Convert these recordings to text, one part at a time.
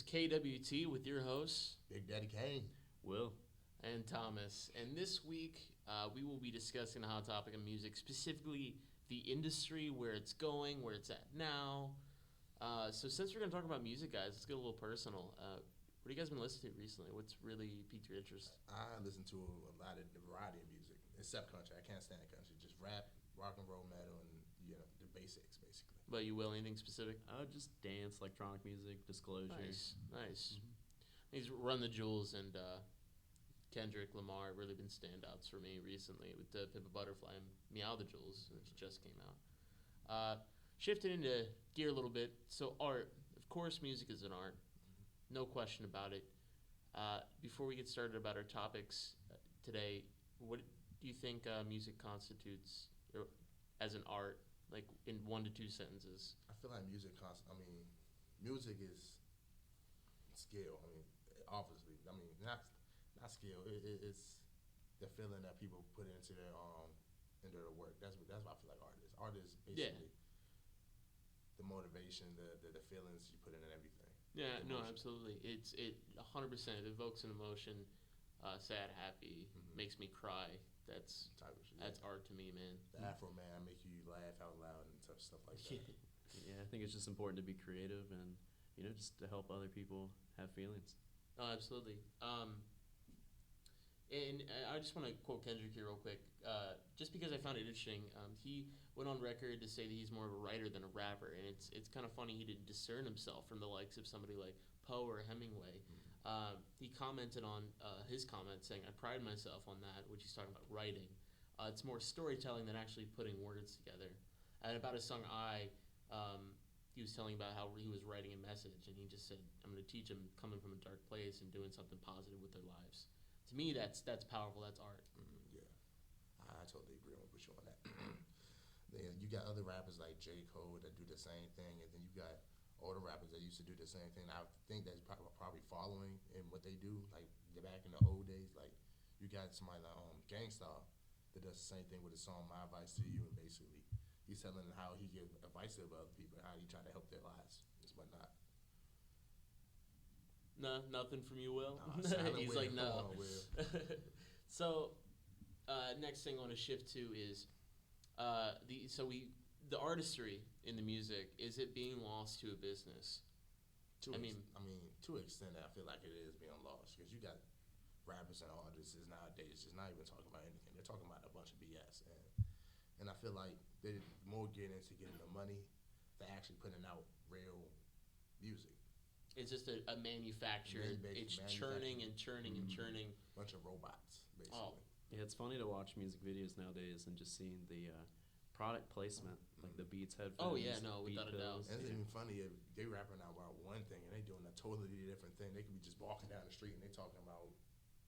is KWT with your hosts, Big Daddy Kane. Will. and Thomas. And this week, we will be discussing the hot topic of music, specifically the industry, where it's going, where it's at now. So since we're going to talk about music, guys, let's get a little personal. What have you guys been listening to recently? What's really piqued your interest? I listen to a lot of the variety of music, except country. I can't stand country. Just rap, rock and roll, metal, and the basics, basically. But you will, anything specific? Just dance, electronic music, Disclosure. Nice. These Run the Jewels and Kendrick Lamar have really been standouts for me recently with the Pimp a Butterfly and Meow the Jewels, which just came out. Shifting into gear a little bit. So art, of course, music is an art. No question about it. Before we get started about our topics today, what do you think music constitutes as an art, like in 1 to 2 sentences? I feel like music music is skill. Obviously, not skill. It's the feeling that people put into their work. That's what I feel like art is. Art is basically the motivation, the feelings you put in and everything. Yeah, no, absolutely. It 100%. It evokes an emotion, sad, happy, makes me cry. That's art to me, man. The Afro Man make you laugh out loud and stuff like that. Yeah, I think it's just important to be creative and just to help other people have feelings. Oh, absolutely. And I just want to quote Kendrick here real quick, just because I found it interesting. He went on record to say that he's more of a writer than a rapper, and it's kind of funny he didn't discern himself from the likes of somebody like Poe or Hemingway. He commented on his comment saying, "I pride myself on that," which he's talking about writing. It's more storytelling than actually putting words together. And about his song he was telling about how he was writing a message, and he just said, "I'm going to teach them coming from a dark place and doing something positive with their lives." To me, that's powerful. That's art. Yeah, I totally agree with you on that. Then you got other rappers like J. Cole that do the same thing, and then you got older rappers that used to do the same thing. I think that's probably following in what they do, like back in the old days. Like you got somebody like Gangstar that does the same thing with his song "My Advice to You," and basically he's telling how he gives advice to other people, how he try to help their lives and whatnot. No, nothing from you, Will? He's Will. like, no. Come on, Will. So, next thing I want to shift to is the artistry in the music. Is it being lost to a business? To an extent, I feel like it is being lost because you got rappers and artists nowadays just not even talking about anything. They're talking about a bunch of BS, and I feel like they're more getting into getting the money than actually putting out real music. It's just a manufacturer. It's churning and churning and churning. Bunch of robots, basically. Oh. Yeah, it's funny to watch music videos nowadays and just seeing the product placement, like the Beats headphones. Oh, yeah, no, without a doubt. And it's even funny if they rapping out about one thing and they doing a totally different thing. They could be just walking down the street and they talking about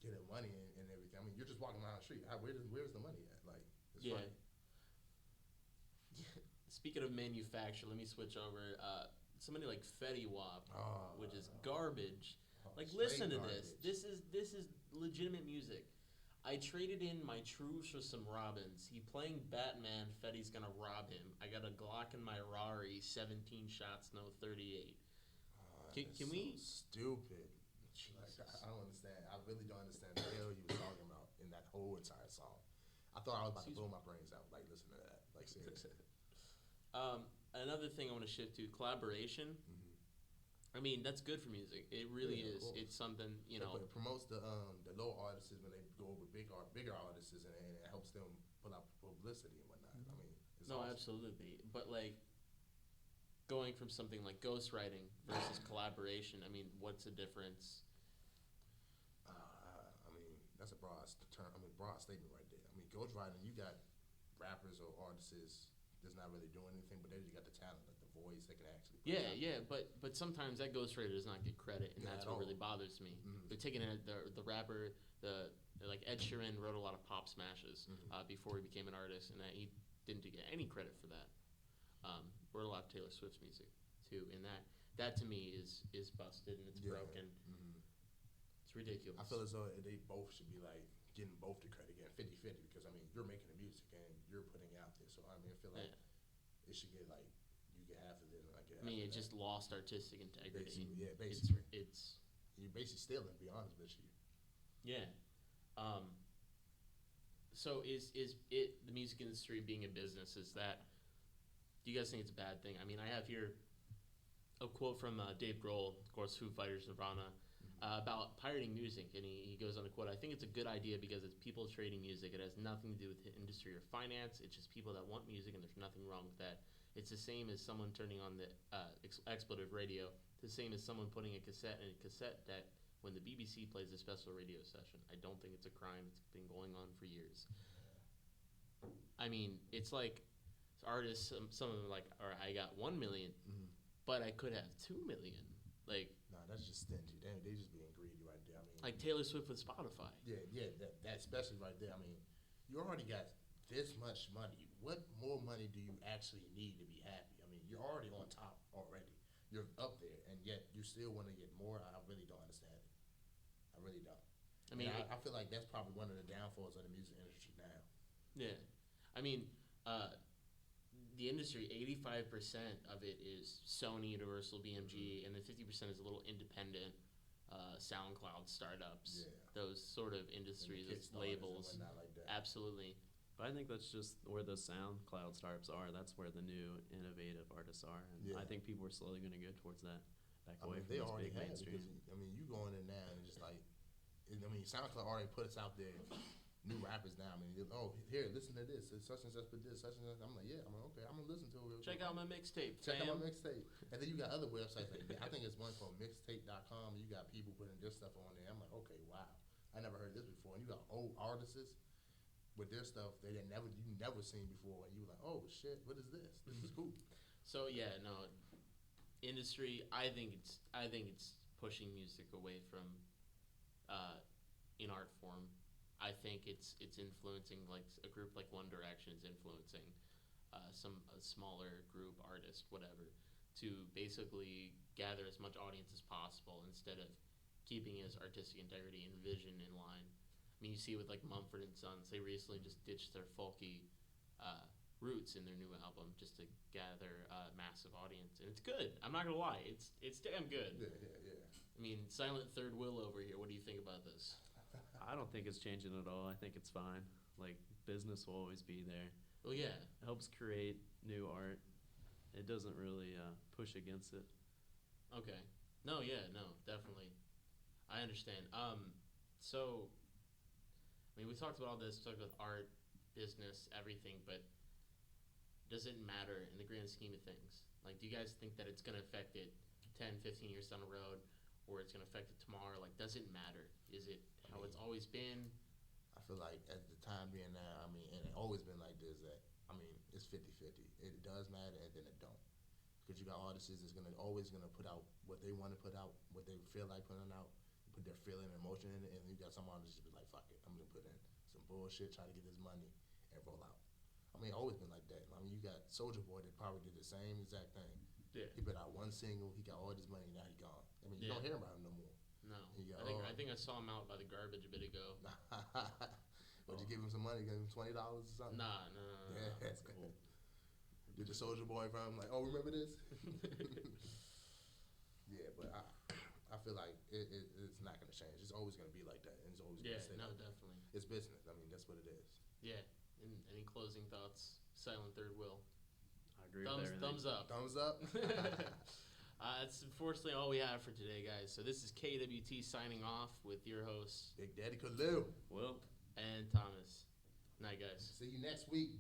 getting money and everything. You're just walking down the street. Where's the money at? Like, it's funny. Speaking of manufacture, let me switch over. Somebody like Fetty Wap, which is garbage. Listen to garbage. this. This is legitimate music. I traded in my Trues for some Robins. He playing Batman. Fetty's gonna rob him. I got a Glock in my Rari. 17 shots, no 38. Can we? Stupid. I don't understand. I really don't understand the hell he was talking about in that whole entire song. I thought I was about to blow my brains out. Like, listen to that. Like, seriously. Another thing I want to shift to, collaboration. That's good for music. It really is. It's something, It promotes the low artists when they go with bigger artists, and it helps them put out publicity and whatnot. It's awesome. Absolutely. But going from something like ghostwriting versus collaboration, what's the difference? That's a broad term. Broad statement right there. Ghostwriting, you got rappers or artists that's not really doing anything, but they just got the talent, like the voice, they can actually. But sometimes that ghostwriter does not get credit, and that's what really bothers me. They're taking it, the rapper, like Ed Sheeran wrote a lot of pop smashes before he became an artist, and that he didn't get any credit for that. Wrote a lot of Taylor Swift's music too, and that to me is busted and it's broken. It's ridiculous. I feel as though they both should be getting both the credit, getting 50-50, because you're making the music and you're putting it out there. So I feel like it should get you get half of it and I get half of it that. just lost artistic integrity. Basically. It stealing, to be honest with you. Yeah. So is it the music industry being a business? Is that, do you guys think it's a bad thing? I mean, I have here a quote from Dave Grohl, of course, Foo Fighters, Nirvana, about pirating music, and he goes on to quote, "I think it's a good idea because it's people trading music. It has nothing to do with industry or finance. It's just people that want music, and there's nothing wrong with that. It's the same as someone turning on the expletive radio. It's the same as someone putting a cassette in a cassette deck when the BBC plays a special radio session. I don't think it's a crime. It's been going on for years." I mean, it's like artists, some of them are like, all right, I got 1 million, but I could have 2 million. Like, nah, that's just stingy. They just being greedy right there. I mean, like Taylor Swift with Spotify. Yeah, that especially right there. I mean, you already got this much money. What more money do you actually need to be happy? I mean, you're already on top already. You're up there, and yet you still want to get more. I really don't understand it. I really don't. I mean, I feel like that's probably one of the downfalls of the music industry now. Yeah, I mean, the industry, 85% of it is Sony, Universal, BMG, and then 50% is a little independent SoundCloud startups. Yeah. Those sort of industries, those labels. Like that. Absolutely. But I think that's just where the SoundCloud startups are. That's where the new innovative artists are, and I think people are slowly going to go towards that, back away from they these already big have mainstream. because, I mean, you go in there now and just like, I mean, SoundCloud already puts out there new rappers now. I mean, here, listen to this. It's such and such with this, such and such. I'm like, yeah, I'm like, okay, I'm gonna listen to it. Check out my mixtape. Check out my mixtape. And then you got other websites like I think it's one called mixtape.com. You got people putting their stuff on there. I'm like, okay, wow, I never heard this before. And you got old artists with their stuff you never seen before, and you like, oh shit, what is this? This is cool. So yeah, no, industry. I think it's pushing music away from in art form. I think it's influencing, like a group like One Direction is influencing a smaller group, artist, whatever, to basically gather as much audience as possible instead of keeping his artistic integrity and vision in line. I mean, you see with like Mumford and Sons, they recently just ditched their folky roots in their new album just to gather a massive audience, and it's good. I'm not gonna lie, it's damn good. Yeah. I mean, Silent Third Will over here. What do you think about this? I don't think it's changing at all. I think it's fine. Like, business will always be there. Well, yeah. It helps create new art. It doesn't really push against it. Okay. No, definitely. I understand. So, I mean, we talked about all this, we talked about art, business, everything, but does it matter in the grand scheme of things? Like, do you guys think that it's going to affect it 10, 15 years down the road, or it's going to affect it tomorrow? Like, does it matter? Is it how it's always been? I feel like at the time being now, I mean, and it's always been like this, that, I mean, it's 50-50. It does matter, and then it don't. Because you got artists that's always going to put out what they want to put out, what they feel like putting out, put their feeling and emotion in it, and you got some artists just be like, fuck it, I'm going to put in some bullshit, try to get this money, and roll out. I mean, it's always been like that. I mean, you got Soulja Boy that probably did the same exact thing. Yeah. He put out one single, he got all this money, now he gone. I mean, you don't hear about him no more. No. Got, I think I saw him out by the garbage a bit ago. Would you give him some money? Give him $20 or something? Nah. Yeah, that's cool. Did the Soulja Boy from like, oh, remember this? Yeah, but I feel like it's not going to change. It's always going to be like that, and it's always going to stay like definitely. That. It's business. I mean, that's what it is. Yeah. Any closing thoughts? Silent Third Will. I agree with everything. Thumbs up. Thumbs up. That's unfortunately all we have for today, guys. So this is KWT signing off with your hosts, Big Daddy Khalil. Will. And Thomas. Night, guys. See you next week.